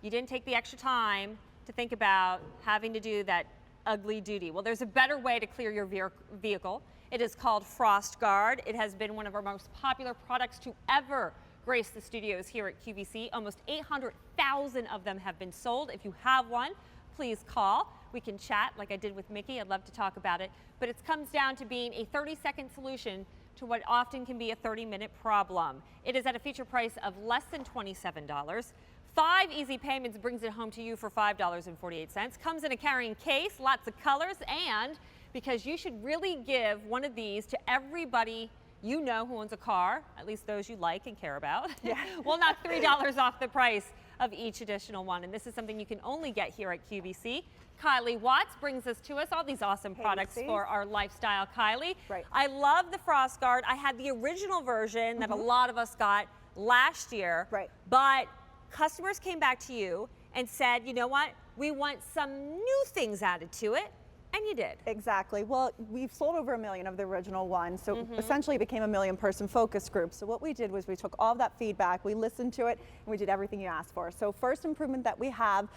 you didn't take the extra time to think about having to do that ugly duty. Well, there's a better way to clear your vehicle. It is called FrostGuard. It has been one of our most popular products to ever grace the studios here at QVC. Almost 800,000 of them have been sold. If you have one, please call. We can chat like I did with Mickey. I'd love to talk about it. But it comes down to being a 30-second solution to what often can be a 30-minute problem. It is at a feature price of less than $27. 5 easy payments brings it home to you for $5.48. Comes in a carrying case, lots of colors, and because you should really give one of these to everybody you know who owns a car, at least those you like and care about. Yeah. We'll knock $3 off the price of each additional one, and this is something you can only get here at QVC. Kylie Watts brings us to us all these awesome products for our lifestyle. Kylie, I love the FrostGuard. I had the original version that a lot of us got last year, but customers came back to you and said, you know what, we want some new things added to it. And you did. Exactly. Well, we've sold over 1 million of the original one, so essentially it became a 1 million person focus group. So what we did was we took all of that feedback, we listened to it, and we did everything you asked for. So first improvement that we have,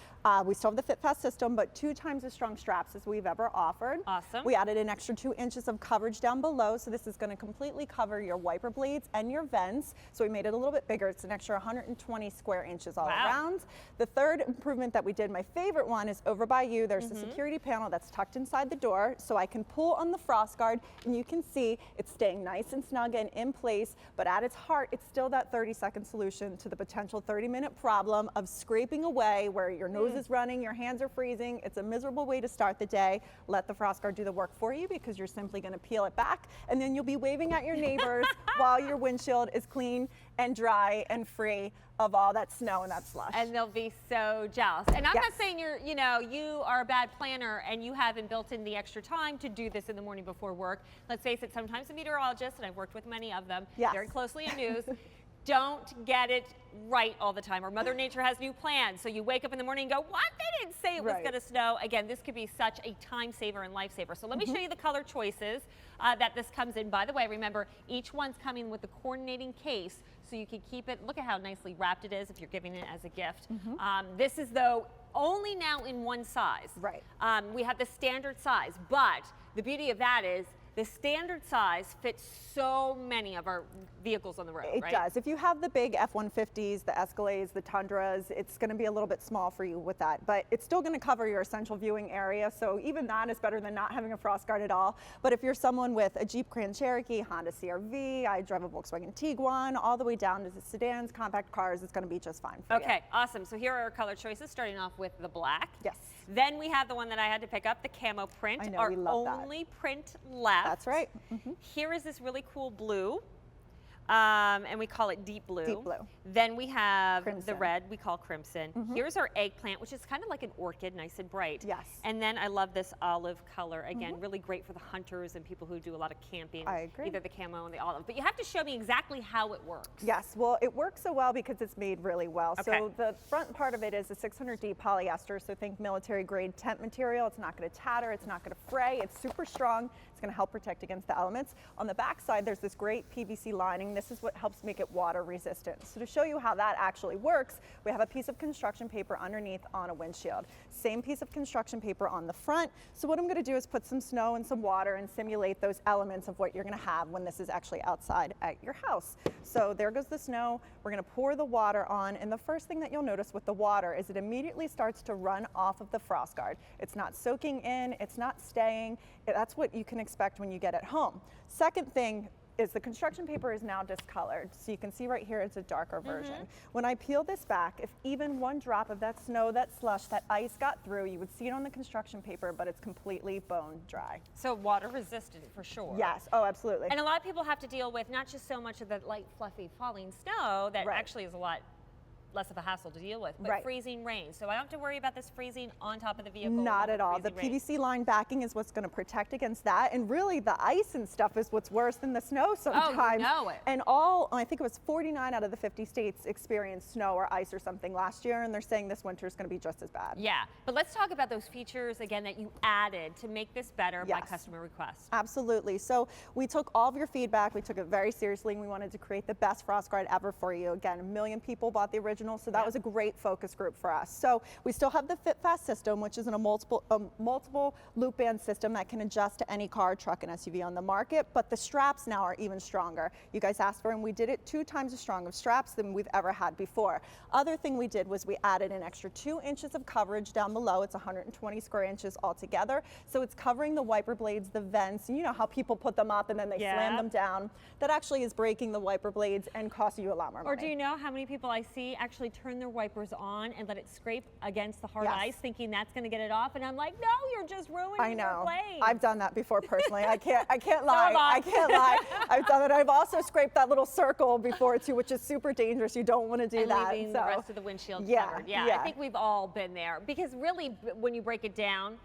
we still have the Fit Fast system, but 2 times as strong straps as we've ever offered. Awesome. We added an extra 2 inches of coverage down below, so this is going to completely cover your wiper blades and your vents. So we made it a little bit bigger. It's an extra 120 square inches all around. The third improvement that we did, my favorite one, is over by you. There's a security panel that's tucked inside the door, so I can pull on the FrostGuard and you can see it's staying nice and snug and in place, but at its heart it's still that 30-second solution to the potential 30-minute problem of scraping away where your nose is running, your hands are freezing. It's a miserable way to start the day. Let the FrostGuard do the work for you, because you're simply going to peel it back and then you'll be waving at your neighbors while your windshield is clean and dry and free of all that snow and that slush. And they'll be so jealous. And I'm not saying you are a bad planner and you haven't built in the extra time to do this in the morning before work. Let's face it, sometimes a meteorologist, and I've worked with many of them very closely in news, don't get it right all the time, or Mother Nature has new plans. So you wake up in the morning and go, what? They didn't say it was going to snow. Again, this could be such a time saver and lifesaver. So let me show you the color choices that this comes in. By the way, remember, each one's coming with a coordinating case, so you can keep it. Look at how nicely wrapped it is if you're giving it as a gift. This is, though, only now in one size. We have the standard size, but the beauty of that is the standard size fits so many of our vehicles on the road, It does. If you have the big F-150s, the Escalades, the Tundras, it's going to be a little bit small for you with that, but it's still going to cover your essential viewing area, so even that is better than not having a FrostGuard at all. But if you're someone with a Jeep Grand Cherokee, Honda CR-V, I drive a Volkswagen Tiguan, all the way down to the sedans, compact cars, it's going to be just fine for you. Awesome. So here are our color choices, starting off with the black. Yes. Then we have the one that I had to pick up, the camo print. I know, our we love only print left. That's right. Here is this really cool blue. And we call it deep blue. Deep blue. Then we have Crimson. the red we call crimson. Here's our eggplant, which is kind of like an orchid, nice and bright. Yes. And then I love this olive color. Again, really great for the hunters and people who do a lot of camping. I agree. Either the camo and the olive. But you have to show me exactly how it works. Yes, well, it works so well because it's made really well. So the front part of it is a 600D polyester, so think military grade tent material. It's not going to tatter, it's not going to fray, it's super strong. It's going to help protect against the elements. On the back side, there's this great PVC lining. This is what helps make it water resistant. So to show you how that actually works, we have a piece of construction paper underneath on a windshield. Same piece of construction paper on the front. So what I'm going to do is put some snow and some water and simulate those elements of what you're going to have when this is actually outside at your house. So there goes the snow. We're going to pour the water on, and the first thing that you'll notice with the water is it immediately starts to run off of the FrostGuard. It's not soaking in, it's not staying. That's what you can expect when you get it home. Second thing is the construction paper is now discolored. So you can see right here it's a darker version. When I peel this back, if even one drop of that snow, that slush, that ice got through, you would see it on the construction paper, but it's completely bone dry. So water resistant for sure. Yes, oh absolutely. And a lot of people have to deal with not just so much of the light fluffy falling snow that actually is a lot less of a hassle to deal with, but freezing rain. So I don't have to worry about this freezing on top of the vehicle. Not at all. The PVC line backing is what's going to protect against that, and really the ice and stuff is what's worse than the snow sometimes. Oh, you know it. And I think it was 49 out of the 50 states experienced snow or ice or something last year, and they're saying this winter is going to be just as bad. Yeah, but let's talk about those features again that you added to make this better by customer request. Absolutely. So we took all of your feedback, we took it very seriously, and we wanted to create the best FrostGuard ever for you. Again, 1 million people bought the original original, so that was a great focus group for us. So we still have the Fit Fast system, which is a multiple loop band system that can adjust to any car, truck, and SUV on the market, but the straps now are even stronger. You guys asked for, and we did it 2 times as strong of straps than we've ever had before. Other thing we did was we added an extra 2 inches of coverage down below. It's 120 square inches altogether, so it's covering the wiper blades, the vents, and you know how people put them up and then they slam them down. That actually is breaking the wiper blades and costs you a lot more money. Or do you know how many people I see actually turn their wipers on and let it scrape against the hard ice, thinking that's going to get it off? And I'm like, no, you're just ruining your blade. I've done that before personally. I can't lie. I can't lie. I've done it. I've also scraped that little circle before too, which is super dangerous. You don't want to do that. Leaving the rest of the windshield covered. I think we've all been there, because really, when you break it down,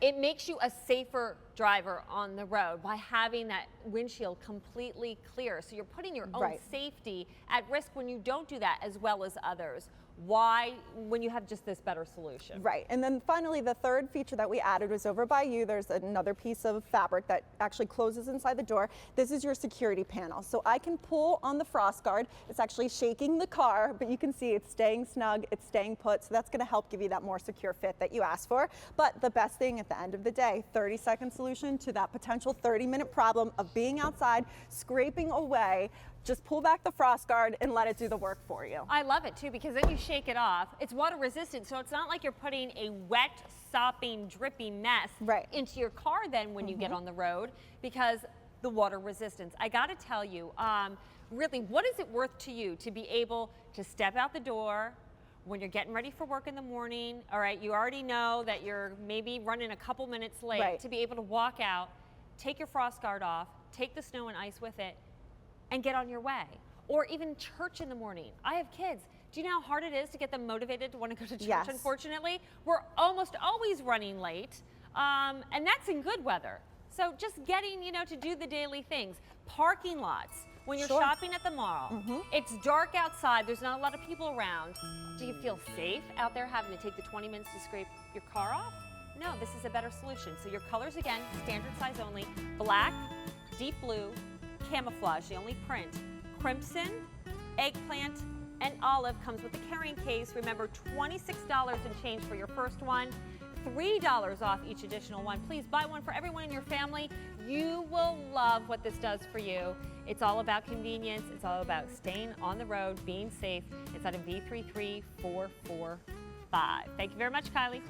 it makes you a safer driver on the road by having that windshield completely clear. So you're putting your own safety at risk when you don't do that, as well as others. Why, when you have just this better solution? Right. And then finally, the third feature that we added was over by you. There's another piece of fabric that actually closes inside the door. This is your security panel. So I can pull on the FrostGuard. It's actually shaking the car, but you can see it's staying snug, it's staying put. So that's going to help give you that more secure fit that you asked for. But the best thing at the end of the day, 30-second solution to that potential 30-minute problem of being outside, scraping away. Just pull back the FrostGuard and let it do the work for you. I love it too, because then you shake it off. It's water resistant, so it's not like you're putting a wet, sopping, drippy mess into your car then when you get on the road, because the water resistance. I gotta tell you, really, what is it worth to you to be able to step out the door when you're getting ready for work in the morning? All right, you already know that you're maybe running a couple minutes late, to be able to walk out, take your FrostGuard off, take the snow and ice with it, and get on your way. Or even church in the morning. I have kids. Do you know how hard it is to get them motivated to want to go to church? Unfortunately, we're almost always running late, and that's in good weather. So just getting, to do the daily things. Parking lots, when you're shopping at the mall, it's dark outside, there's not a lot of people around. Do you feel safe out there having to take the 20 minutes to scrape your car off? No, this is a better solution. So your colors, again, standard size only: black, deep blue, camouflage, the only print, crimson, eggplant, and olive. Comes with a carrying case. Remember, $26 and change for your first one, $3 off each additional one. Please buy one for everyone in your family. You will love what this does for you. It's all about convenience. It's all about staying on the road, being safe. It's out of V33445. Thank you very much, Kylie.